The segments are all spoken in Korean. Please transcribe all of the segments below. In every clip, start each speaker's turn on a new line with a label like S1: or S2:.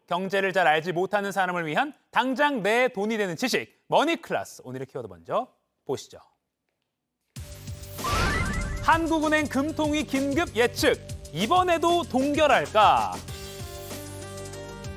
S1: 경제를 잘 알지 못하는 사람을 위한 당장 내 돈이 되는 지식, 머니클래스. 오늘의 키워드 먼저 보시죠. 한국은행 금통위 긴급 예측, 이번에도 동결할까?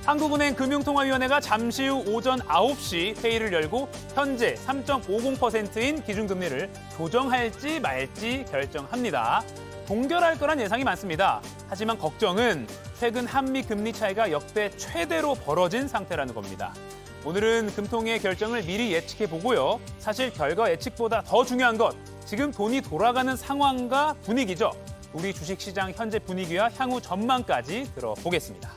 S1: 한국은행 금융통화위원회가 잠시 후 오전 9시 회의를 열고 현재 3.50%인 기준금리를 조정할지 말지 결정합니다. 동결할 거란 예상이 많습니다. 하지만 걱정은 최근 한미 금리 차이가 역대 최대로 벌어진 상태라는 겁니다. 오늘은 금통위의 결정을 미리 예측해 보고요. 사실 결과 예측보다 더 중요한 것, 지금 돈이 돌아가는 상황과 분위기죠. 우리 주식시장 현재 분위기와 향후 전망까지 들어보겠습니다.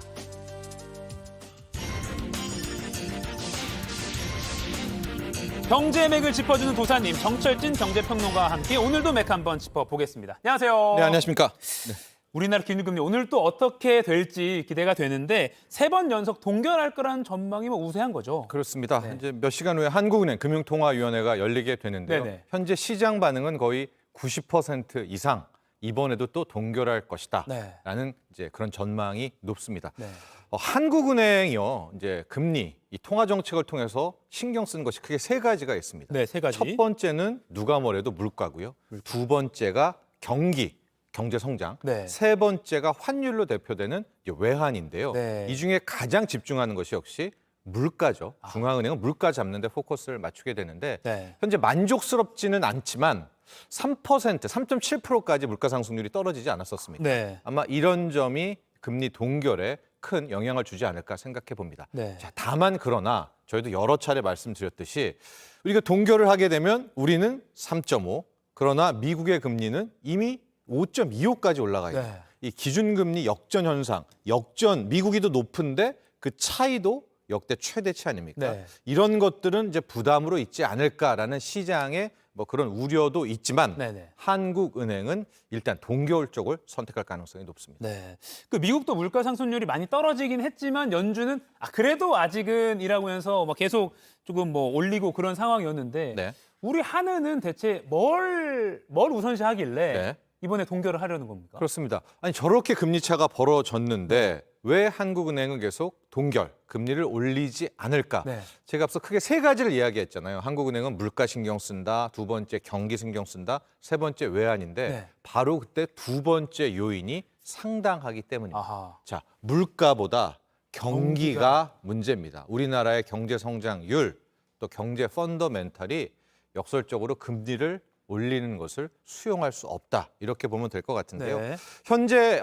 S1: 경제의 맥을 짚어주는 도사님, 정철진 경제평론가와 함께 오늘도 맥 한번 짚어보겠습니다. 안녕하세요.
S2: 네, 안녕하십니까. 네.
S1: 우리나라 기준금리 오늘 또 어떻게 될지 기대가 되는데 3번 연속 동결할 거라는 전망이 우세한 거죠.
S2: 그렇습니다.
S1: 네.
S2: 이제 몇 시간 후에 한국은행 금융통화위원회가 열리게 되는데요.
S1: 네네.
S2: 현재 시장 반응은 거의 90% 이상 이번에도 또 동결할 것이다.
S1: 네.
S2: 라는 이제 그런 전망이 높습니다.
S1: 네.
S2: 한국은행이요, 이제 금리, 이 통화 정책을 통해서 신경 쓰는 것이 크게 3가지가 있습니다.
S1: 네, 3가지.
S2: 첫 번째는 누가 뭐래도 물가고요. 두 번째가 경제 성장.
S1: 네.
S2: 세 번째가 환율로 대표되는 이제 외환인데요.
S1: 네.
S2: 이 중에 가장 집중하는 것이 역시 물가죠. 중앙은행은 물가 잡는 데 포커스를 맞추게 되는데
S1: 네.
S2: 현재 만족스럽지는 않지만 3.7%까지 물가 상승률이 떨어지지 않았었습니다.
S1: 네.
S2: 아마 이런 점이 금리 동결에 큰 영향을 주지 않을까 생각해 봅니다.
S1: 네.
S2: 자, 다만 그러나 저희도 여러 차례 말씀드렸듯이 우리가 동결을 하게 되면 우리는 3.5, 그러나 미국의 금리는 이미 5.25까지 올라가 있다.
S1: 네.
S2: 이 기준금리 역전 현상, 미국이 더 높은데 그 차이도 역대 최대치 아닙니까?
S1: 네.
S2: 이런 것들은 이제 부담으로 있지 않을까라는 시장의 뭐 그런 우려도 있지만
S1: 네네.
S2: 한국은행은 일단 동결 쪽을 선택할 가능성이 높습니다.
S1: 네. 그 미국도 물가 상승률이 많이 떨어지긴 했지만 연준은 그래도 아직은이라고 해서 계속 조금 올리고 그런 상황이었는데
S2: 네.
S1: 우리 한은은 대체 뭘 우선시하길래
S2: 네.
S1: 이번에 동결을 하려는 겁니까?
S2: 그렇습니다. 아니 저렇게 금리 차가 벌어졌는데 왜 한국은행은 계속 동결, 금리를 올리지 않을까?
S1: 네.
S2: 제가 앞서 크게 3가지를 이야기했잖아요. 한국은행은 물가 신경 쓴다, 두 번째 경기 신경 쓴다, 세 번째 외환인데
S1: 네.
S2: 바로 그때 두 번째 요인이 상당하기 때문입니다.
S1: 아하.
S2: 자, 물가보다 경기가 문제입니다. 우리나라의 경제 성장률, 또 경제 펀더멘탈이 역설적으로 금리를 올리는 것을 수용할 수 없다. 이렇게 보면 될 것 같은데요.
S1: 네.
S2: 현재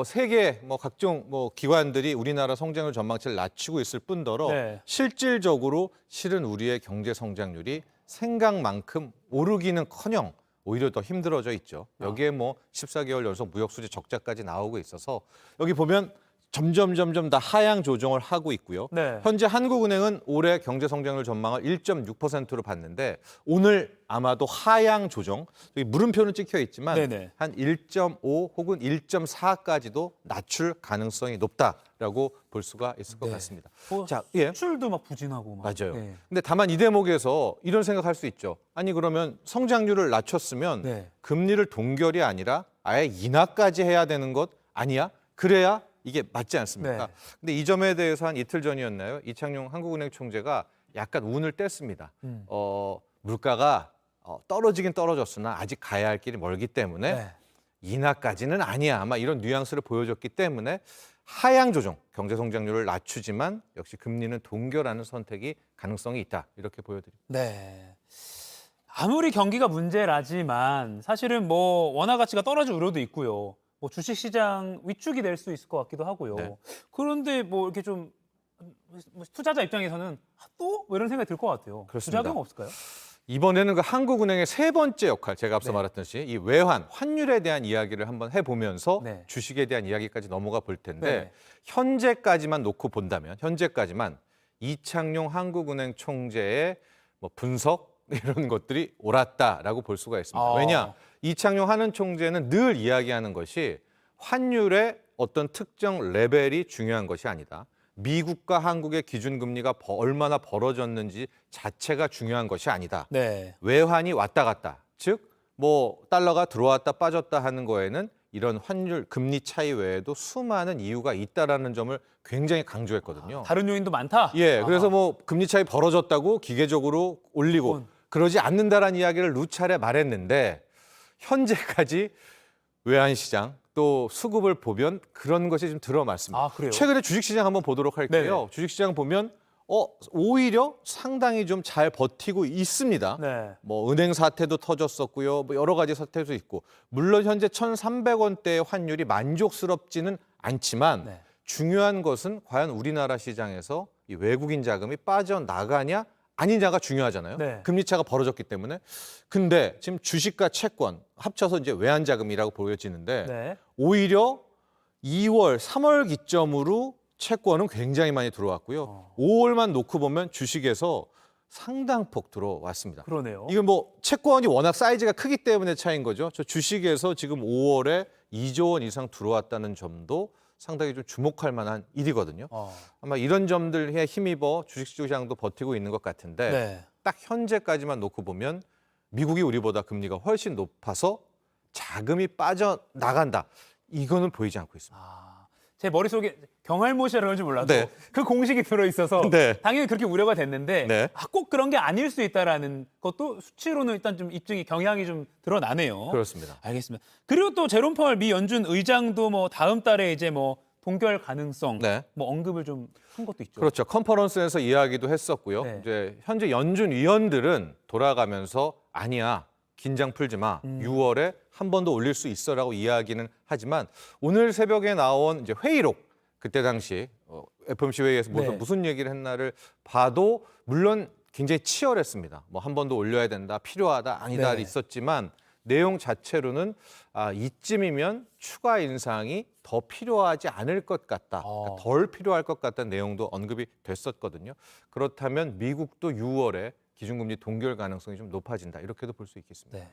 S2: 세계 각종 기관들이 우리나라 성장률 전망치를 낮추고 있을 뿐더러
S1: 네.
S2: 실질적으로 실은 우리의 경제 성장률이 생각만큼 오르기는커녕 오히려 더 힘들어져 있죠. 여기에 14개월 연속 무역 수지 적자까지 나오고 있어서 여기 보면 점점 다 하향 조정을 하고 있고요.
S1: 네.
S2: 현재 한국은행은 올해 경제 성장률 전망을 1.6%로 봤는데 오늘 아마도 하향 조정, 여기 물음표는 찍혀 있지만
S1: 네네.
S2: 한 1.5 혹은 1.4까지도 낮출 가능성이 높다라고 볼 수가 있을 것
S1: 네.
S2: 같습니다.
S1: 자,
S2: 예.
S1: 수출도 부진하고
S2: 맞아요.
S1: 네.
S2: 근데 다만 이 대목에서 이런 생각할 수 있죠. 아니 그러면 성장률을 낮췄으면
S1: 네.
S2: 금리를 동결이 아니라 아예 인하까지 해야 되는 것 아니야? 그래야 이게 맞지 않습니까?
S1: 네.
S2: 근데 이 점에 대해서 한 이틀 전이었나요? 이창용 한국은행 총재가 약간 운을 뗐습니다. 물가가 떨어지긴 떨어졌으나 아직 가야 할 길이 멀기 때문에
S1: 네.
S2: 인하까지는 아니야. 아마 이런 뉘앙스를 보여줬기 때문에 하향 조정, 경제 성장률을 낮추지만 역시 금리는 동결하는 선택이 가능성이 있다. 이렇게 보여드립니다.
S1: 네. 아무리 경기가 문제라지만 사실은 원화 가치가 떨어질 우려도 있고요. 주식시장 위축이 될 수 있을 것 같기도 하고요.
S2: 네.
S1: 그런데 이렇게 좀 투자자 입장에서는 또 이런 생각이 들 것 같아요.
S2: 그렇습니다.
S1: 부작용 없을까요?
S2: 이번에는 그 한국은행의 세 번째 역할, 제가 앞서
S1: 네.
S2: 말했듯이 이 외환, 환율에 대한 이야기를 한번 해보면서
S1: 네.
S2: 주식에 대한 이야기까지 넘어가 볼 텐데
S1: 네.
S2: 현재까지만 놓고 본다면 현재까지만 이창용 한국은행 총재의 분석 이런 것들이 옳았다라고 볼 수가 있습니다. 왜냐? 이창용 한은 총재는 늘 이야기하는 것이 환율의 어떤 특정 레벨이 중요한 것이 아니다. 미국과 한국의 기준금리가 얼마나 벌어졌는지 자체가 중요한 것이 아니다.
S1: 네.
S2: 외환이 왔다 갔다, 즉 달러가 들어왔다 빠졌다 하는 거에는 이런 환율 금리 차이 외에도 수많은 이유가 있다라는 점을 굉장히 강조했거든요.
S1: 다른 요인도 많다?
S2: 예, 그래서 뭐 금리 차이 벌어졌다고 기계적으로 올리고
S1: 그건.
S2: 그러지 않는다라는 이야기를 누차례 말했는데 현재까지 외환시장 또 수급을 보면 그런 것이 좀 들어맞습니다.
S1: 아, 그래요?
S2: 최근에 주식시장 한번 보도록 할게요.
S1: 네네.
S2: 주식시장 보면 오히려 상당히 좀 잘 버티고 있습니다.
S1: 네.
S2: 뭐 은행 사태도 터졌었고요. 뭐 여러 가지 사태도 있고 물론 현재 1,300원대의 환율이 만족스럽지는 않지만
S1: 네.
S2: 중요한 것은 과연 우리나라 시장에서 이 외국인 자금이 빠져나가냐 아니냐가 중요하잖아요.
S1: 네.
S2: 금리 차가 벌어졌기 때문에. 근데 지금 주식과 채권 합쳐서 이제 외환 자금이라고 보여지는데
S1: 네.
S2: 오히려 2월, 3월 기점으로 채권은 굉장히 많이 들어왔고요. 5월만 놓고 보면 주식에서 상당폭 들어왔습니다.
S1: 그러네요.
S2: 이게 뭐 채권이 워낙 사이즈가 크기 때문에 차이인 거죠. 저 주식에서 지금 5월에 2조 원 이상 들어왔다는 점도 상당히 좀 주목할 만한 일이거든요. 아마 이런 점들에 힘입어 주식시장도 버티고 있는 것 같은데
S1: 네.
S2: 딱 현재까지만 놓고 보면 미국이 우리보다 금리가 훨씬 높아서 자금이 빠져나간다. 이거는 보이지 않고 있습니다.
S1: 제 머릿속에 경알못이라는 줄 몰라도
S2: 네.
S1: 그 공식이 들어있어서
S2: 네.
S1: 당연히 그렇게 우려가 됐는데
S2: 네.
S1: 꼭 그런 게 아닐 수 있다라는 것도 수치로는 일단 좀 입증이 경향이 좀 드러나네요.
S2: 그렇습니다.
S1: 알겠습니다. 그리고 또 제롬 파월 미 연준 의장도 뭐 다음 달에 이제 뭐 동결 가능성
S2: 네.
S1: 뭐 언급을 좀 한 것도 있죠.
S2: 그렇죠. 컨퍼런스에서 이야기도 했었고요.
S1: 네.
S2: 이제 현재 연준 위원들은 돌아가면서 아니야. 긴장 풀지 마. 6월에 한 번 더 올릴 수 있어라고 이야기는 하지만 오늘 새벽에 나온 이제 회의록 그때 당시 FOMC 회의에서
S1: 네.
S2: 무슨 얘기를 했나를 봐도 물론 굉장히 치열했습니다. 뭐 한 번 더 올려야 된다, 필요하다, 아니다
S1: 네.
S2: 있었지만 내용 자체로는 이쯤이면 추가 인상이 더 필요하지 않을 것 같다. 그러니까 덜 필요할 것 같다는 내용도 언급이 됐었거든요. 그렇다면 미국도 6월에 기준금리 동결 가능성이 좀 높아진다. 이렇게도 볼 수 있겠습니다.
S1: 네.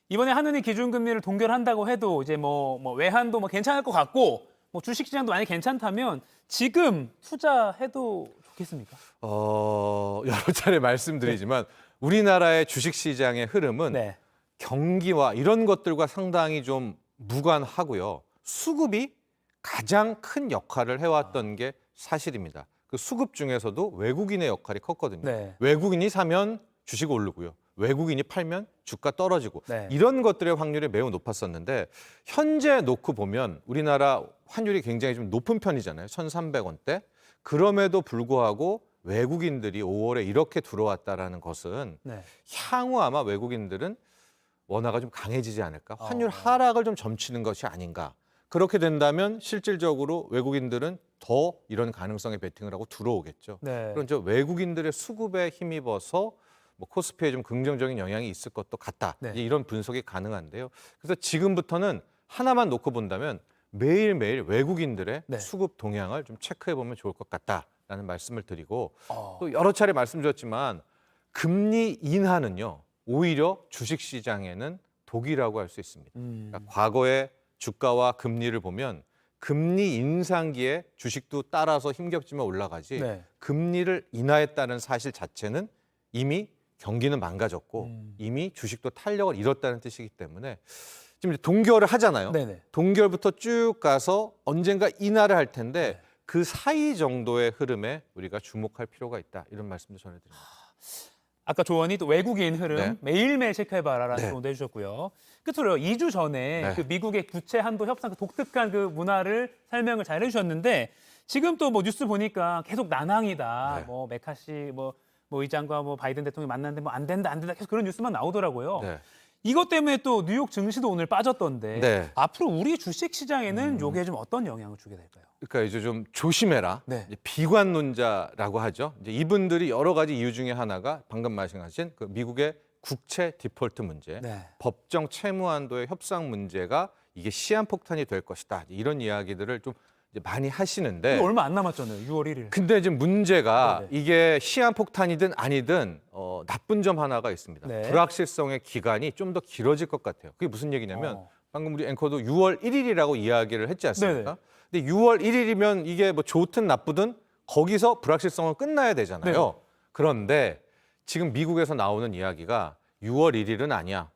S1: 이번에 하느니 기준금리를 동결한다고 해도 이제 뭐 외환도 뭐 괜찮을 것 같고 뭐 주식시장도 많이 괜찮다면 지금 투자해도 좋겠습니까?
S2: 여러 차례 말씀드리지만 우리나라의 주식시장의 흐름은
S1: 네.
S2: 경기와 이런 것들과 상당히 좀 무관하고요. 수급이 가장 큰 역할을 해왔던 게 사실입니다. 그 수급 중에서도 외국인의 역할이 컸거든요.
S1: 네.
S2: 외국인이 사면 주식 오르고요. 외국인이 팔면 주가 떨어지고
S1: 네.
S2: 이런 것들의 확률이 매우 높았었는데 현재 놓고 보면 우리나라 환율이 굉장히 좀 높은 편이잖아요. 1,300원대. 그럼에도 불구하고 외국인들이 5월에 이렇게 들어왔다라는 것은
S1: 네.
S2: 향후 아마 외국인들은 원화가 좀 강해지지 않을까? 환율 하락을 좀 점치는 것이 아닌가? 그렇게 된다면 실질적으로 외국인들은 더 이런 가능성에 베팅을 하고 들어오겠죠.
S1: 네.
S2: 그런 저 외국인들의 수급에 힘입어서 뭐 코스피에 좀 긍정적인 영향이 있을 것도 같다.
S1: 네.
S2: 이제 이런 분석이 가능한데요. 그래서 지금부터는 하나만 놓고 본다면 매일매일 외국인들의
S1: 네.
S2: 수급 동향을 좀 체크해 보면 좋을 것 같다라는 말씀을 드리고 또 여러 차례 말씀드렸지만 금리 인하는요. 오히려 주식시장에는 독이라고 할 수 있습니다. 그러니까 과거의 주가와 금리를 보면 금리 인상기에 주식도 따라서 힘겹지만 올라가지
S1: 네.
S2: 금리를 인하했다는 사실 자체는 이미 경기는 망가졌고 이미 주식도 탄력을 잃었다는 뜻이기 때문에 지금 이제 동결을 하잖아요.
S1: 네네.
S2: 동결부터 쭉 가서 언젠가 인하를 할 텐데
S1: 네.
S2: 그 사이 정도의 흐름에 우리가 주목할 필요가 있다. 이런 말씀도 전해드립니다.
S1: 아까 조언이 또 외국인 흐름
S2: 네.
S1: 매일매일 체크해봐라라는
S2: 네.
S1: 조언도 해주셨고요. 끝으로 2주 전에
S2: 네.
S1: 그 미국의 구체 한도 협상 그 독특한 그 문화를 설명을 잘 해주셨는데 지금 또 뭐 뉴스 보니까 계속 난항이다.
S2: 네.
S1: 뭐 메카시 뭐 의장과 뭐 바이든 대통령이 만났는데 뭐 안 된다 계속 그런 뉴스만 나오더라고요.
S2: 네.
S1: 이것 때문에 또 뉴욕 증시도 오늘 빠졌던데
S2: 네.
S1: 앞으로 우리 주식 시장에는 요게 좀 어떤 영향을 주게 될까요?
S2: 그러니까 이제 좀 조심해라.
S1: 네.
S2: 이제 비관론자라고 하죠. 이제 이분들이 여러 가지 이유 중에 하나가 방금 말씀하신 그 미국의 국채 디폴트 문제,
S1: 네.
S2: 법정 채무 한도의 협상 문제가 이게 시한폭탄이 될 것이다. 이런 이야기들을 좀 이제 많이 하시는데
S1: 얼마 안 남았잖아요. 6월 1일.
S2: 근데 지금 문제가
S1: 네네.
S2: 이게 시한폭탄이든 아니든 나쁜 점 하나가 있습니다.
S1: 네.
S2: 불확실성의 기간이 좀 더 길어질 것 같아요. 그게 무슨 얘기냐면 방금 우리 앵커도 6월 1일이라고 이야기를 했지 않습니까? 근데 6월 1일이면 이게 뭐 좋든 나쁘든 거기서 불확실성은 끝나야 되잖아요.
S1: 네.
S2: 그런데 지금 미국에서 나오는 이야기가 6월 1일은 아니야.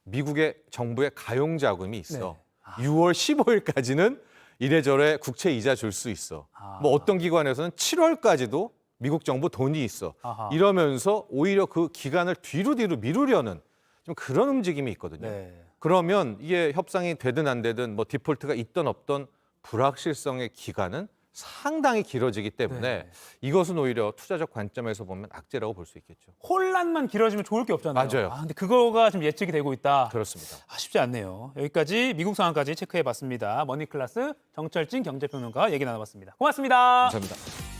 S2: 미국의 정부의 가용 자금이 있어.
S1: 네.
S2: 6월 15일까지는 이래저래 국채 이자 줄 수 있어. 뭐 어떤 기관에서는 7월까지도 미국 정부 돈이 있어.
S1: 아하.
S2: 이러면서 오히려 그 기간을 뒤로 미루려는 좀 그런 움직임이 있거든요.
S1: 네.
S2: 그러면 이게 협상이 되든 안 되든 뭐 디폴트가 있든 없든 불확실성의 기간은 상당히 길어지기 때문에
S1: 네.
S2: 이것은 오히려 투자적 관점에서 보면 악재라고 볼 수 있겠죠.
S1: 혼란만 길어지면 좋을 게 없잖아요.
S2: 맞아요.
S1: 근데 그거가 지금 예측이 되고 있다.
S2: 그렇습니다.
S1: 쉽지 않네요. 여기까지 미국 상황까지 체크해봤습니다. 머니클래스 정철진 경제평론가 얘기 나눠봤습니다. 고맙습니다.
S2: 감사합니다.